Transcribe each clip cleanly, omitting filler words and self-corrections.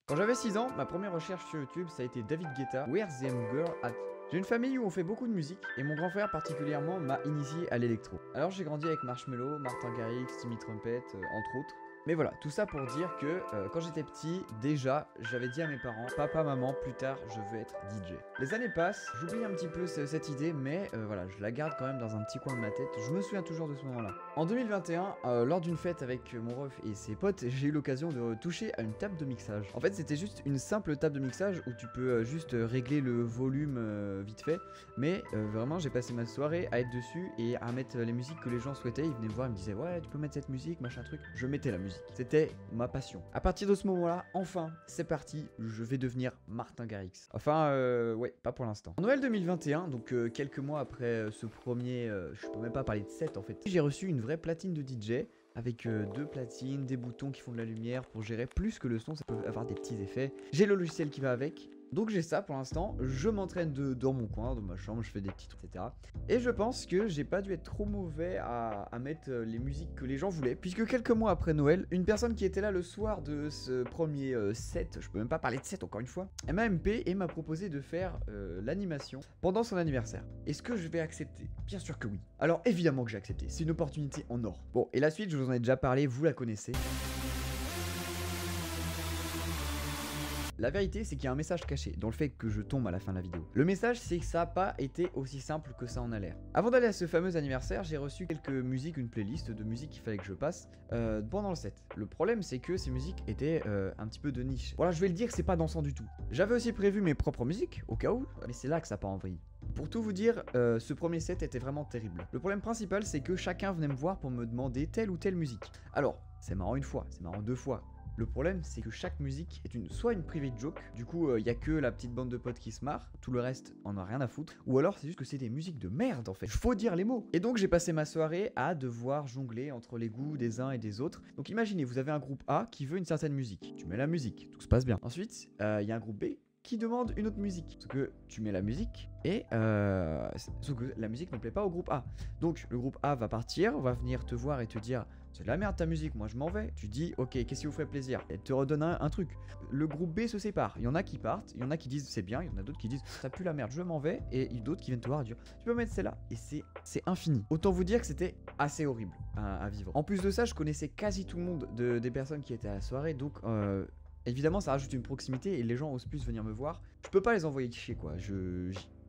Quand j'avais 6 ans, ma première recherche sur YouTube, ça a été David Guetta, Where's the Girl At. J'ai une famille où on fait beaucoup de musique, et mon grand frère particulièrement m'a initié à l'électro. Alors j'ai grandi avec Marshmello, Martin Garrix, Timmy Trumpet, entre autres. Mais voilà, tout ça pour dire que quand j'étais petit, déjà, j'avais dit à mes parents, papa, maman, plus tard, je veux être DJ. Les années passent, j'oublie un petit peu cette idée, mais voilà, je la garde quand même dans un petit coin de ma tête. Je me souviens toujours de ce moment-là. En 2021, lors d'une fête avec mon ref et ses potes, j'ai eu l'occasion de toucher à une table de mixage. En fait, c'était juste une simple table de mixage où tu peux juste régler le volume vite fait. Mais vraiment, j'ai passé ma soirée à être dessus et à mettre les musiques que les gens souhaitaient. Ils venaient me voir, ils me disaient, ouais, tu peux mettre cette musique, machin truc. Je mettais la musique. C'était ma passion. À partir de ce moment-là, enfin, c'est parti, je vais devenir Martin Garrix. Enfin, ouais, pas pour l'instant. En Noël 2021, donc quelques mois après ce premier, je peux même pas parler de set en fait, j'ai reçu une vraie platine de DJ avec deux platines, des boutons qui font de la lumière pour gérer plus que le son, ça peut avoir des petits effets. J'ai le logiciel qui va avec. Donc j'ai ça pour l'instant, je m'entraîne dans mon coin, dans ma chambre, je fais des petits trucs, etc. Et je pense que j'ai pas dû être trop mauvais à mettre les musiques que les gens voulaient, puisque quelques mois après Noël, une personne qui était là le soir de ce premier set, je peux même pas parler de set encore une fois, elle m'a MP et m'a proposé de faire l'animation pendant son anniversaire. Est-ce que je vais accepter? Bien sûr que oui. Alors évidemment que j'ai accepté, c'est une opportunité en or. Bon, et la suite, je vous en ai déjà parlé, vous la connaissez. La vérité, c'est qu'il y a un message caché dans le fait que je tombe à la fin de la vidéo. Le message, c'est que ça n'a pas été aussi simple que ça en a l'air. Avant d'aller à ce fameux anniversaire, j'ai reçu quelques musiques, une playlist de musiques qu'il fallait que je passe pendant le set. Le problème, c'est que ces musiques étaient un petit peu de niche. Voilà, je vais le dire, c'est pas dansant du tout. J'avais aussi prévu mes propres musiques, au cas où, mais c'est là que ça part en vrille. Pour tout vous dire, ce premier set était vraiment terrible. Le problème principal, c'est que chacun venait me voir pour me demander telle ou telle musique. Alors, c'est marrant une fois, c'est marrant deux fois. Le problème, c'est que chaque musique est soit une private joke, du coup, il y a que la petite bande de potes qui se marre, tout le reste, on en a rien à foutre, ou alors c'est juste que c'est des musiques de merde en fait, faut dire les mots. Et donc j'ai passé ma soirée à devoir jongler entre les goûts des uns et des autres. Donc imaginez, vous avez un groupe A qui veut une certaine musique, tu mets la musique, tout se passe bien. Ensuite, il y a un groupe B qui demande une autre musique. Sauf que tu mets la musique et sauf que la musique ne plaît pas au groupe A. Donc le groupe A va partir, va venir te voir et te dire c'est de la merde ta musique, moi je m'en vais. Tu dis ok, qu'est-ce qui vous ferait plaisir? Et te redonne un truc. Le groupe B se sépare. Il y en a qui partent, il y en a qui disent c'est bien, il y en a d'autres qui disent ça pue la merde, je m'en vais. Et d'autres qui viennent te voir et dire tu peux mettre celle-là. Et c'est infini. Autant vous dire que c'était assez horrible à vivre. En plus de ça, je connaissais quasi tout le monde des personnes qui étaient à la soirée, donc évidemment, ça rajoute une proximité et les gens osent plus venir me voir. Je peux pas les envoyer chier quoi,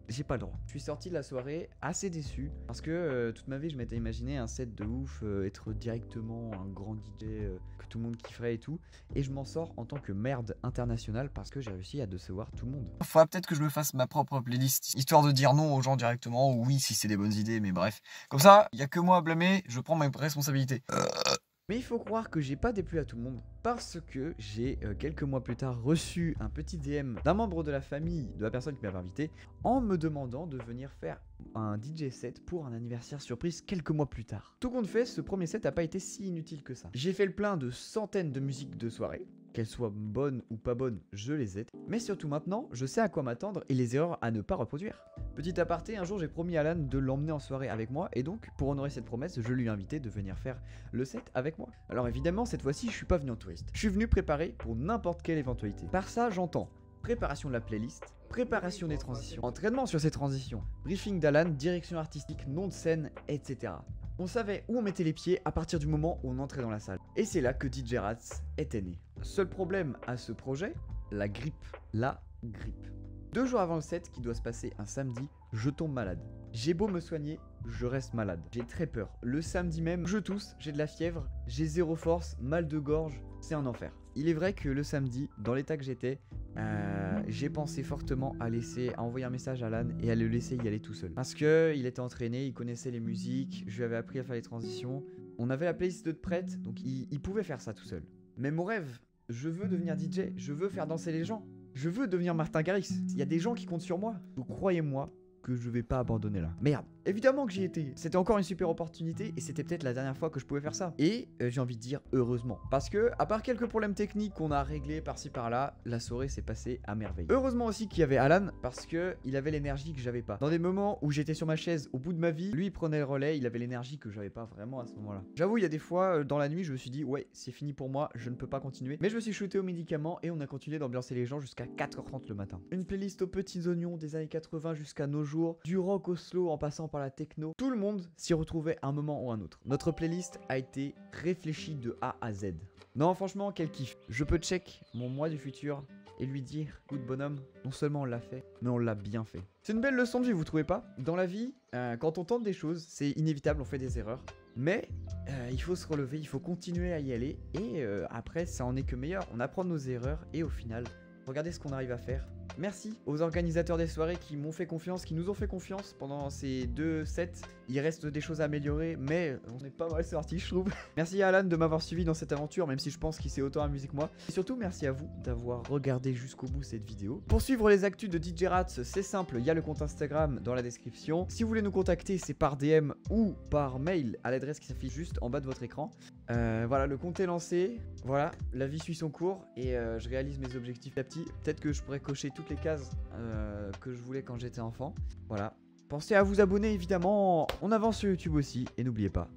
j'ai pas le droit. Je suis sorti de la soirée assez déçu parce que toute ma vie je m'étais imaginé un set de ouf, être directement un grand DJ que tout le monde kifferait et tout. Et je m'en sors en tant que merde internationale parce que j'ai réussi à décevoir tout le monde. Faudra peut-être que je me fasse ma propre playlist, histoire de dire non aux gens directement, ou oui si c'est des bonnes idées, mais bref. Comme ça, y a que moi à blâmer, je prends mes responsabilités. Mais il faut croire que j'ai pas déplu à tout le monde parce que j'ai quelques mois plus tard reçu un petit DM d'un membre de la famille de la personne qui m'avait invité en me demandant de venir faire un DJ set pour un anniversaire surprise quelques mois plus tard. Tout compte fait, ce premier set n'a pas été si inutile que ça. J'ai fait le plein de centaines de musiques de soirée. Qu'elles soient bonnes ou pas bonnes, je les ai. Mais surtout maintenant, je sais à quoi m'attendre et les erreurs à ne pas reproduire. Petit aparté, un jour j'ai promis à Alan de l'emmener en soirée avec moi et donc pour honorer cette promesse, je lui ai invité de venir faire le set avec moi. Alors évidemment, cette fois-ci, je suis pas venu en touriste. Je suis venu préparer pour n'importe quelle éventualité. Par ça, j'entends préparation de la playlist, préparation des transitions, entraînement sur ces transitions, briefing d'Alan, direction artistique, nom de scène, etc. On savait où on mettait les pieds à partir du moment où on entrait dans la salle. Et c'est là que DJ Rats était né. Seul problème à ce projet, la grippe. La grippe. 2 jours avant le set, qui doit se passer un samedi, je tombe malade. J'ai beau me soigner, je reste malade. J'ai très peur. Le samedi même, je tousse, j'ai de la fièvre, j'ai zéro force, mal de gorge, c'est un enfer. Il est vrai que le samedi, dans l'état que j'étais, j'ai pensé fortement à envoyer un message à Alan et à le laisser y aller tout seul. Parce que il était entraîné, il connaissait les musiques, je lui avais appris à faire les transitions. On avait la playlist de prête, donc il pouvait faire ça tout seul. Mais mon rêve, je veux devenir DJ, je veux faire danser les gens. Je veux devenir Martin Garrix. Il y a des gens qui comptent sur moi. Donc croyez-moi que je vais pas abandonner là. Merde. Évidemment que j'y étais. C'était encore une super opportunité et c'était peut-être la dernière fois que je pouvais faire ça. Et j'ai envie de dire heureusement. Parce que, à part quelques problèmes techniques qu'on a réglés par-ci par-là, la soirée s'est passée à merveille. Heureusement aussi qu'il y avait Alan parce que il avait l'énergie que j'avais pas. Dans des moments où j'étais sur ma chaise au bout de ma vie, lui il prenait le relais, il avait l'énergie que j'avais pas vraiment à ce moment-là. J'avoue, il y a des fois dans la nuit, je me suis dit ouais, c'est fini pour moi, je ne peux pas continuer. Mais je me suis shooté aux médicaments et on a continué d'ambiancer les gens jusqu'à 4h30 le matin. Une playlist aux petits oignons des années 80 jusqu'à nos jours, du rock au slow en passant par la techno. Tout le monde s'y retrouvait un moment ou un autre. Notre playlist a été réfléchie de A à Z. Non, franchement, quel kiff. Je peux check mon moi du futur et lui dire, écoute bonhomme, non seulement on l'a fait, mais on l'a bien fait. C'est une belle leçon de vie, vous trouvez pas? Dans la vie, quand on tente des choses, c'est inévitable, on fait des erreurs. Mais il faut se relever, il faut continuer à y aller. Et après, ça en est que meilleur. On apprend de nos erreurs et au final, regardez ce qu'on arrive à faire. Merci aux organisateurs des soirées qui m'ont fait confiance, qui nous ont fait confiance pendant ces 2 sets. Il reste des choses à améliorer, mais on est pas mal sorti, je trouve. Merci à Alan de m'avoir suivi dans cette aventure, même si je pense qu'il s'est autant amusé que moi. Et surtout, merci à vous d'avoir regardé jusqu'au bout cette vidéo. Pour suivre les actus de DJ Rats, c'est simple, il y a le compte Instagram dans la description. Si vous voulez nous contacter, c'est par DM ou par mail à l'adresse qui s'affiche juste en bas de votre écran. Voilà, le compte est lancé. Voilà, la vie suit son cours et je réalise mes objectifs petit à petit. Peut-être que je pourrais cocher toutes les cases que je voulais quand j'étais enfant. Voilà. Pensez à vous abonner évidemment, on avance sur YouTube aussi et n'oubliez pas,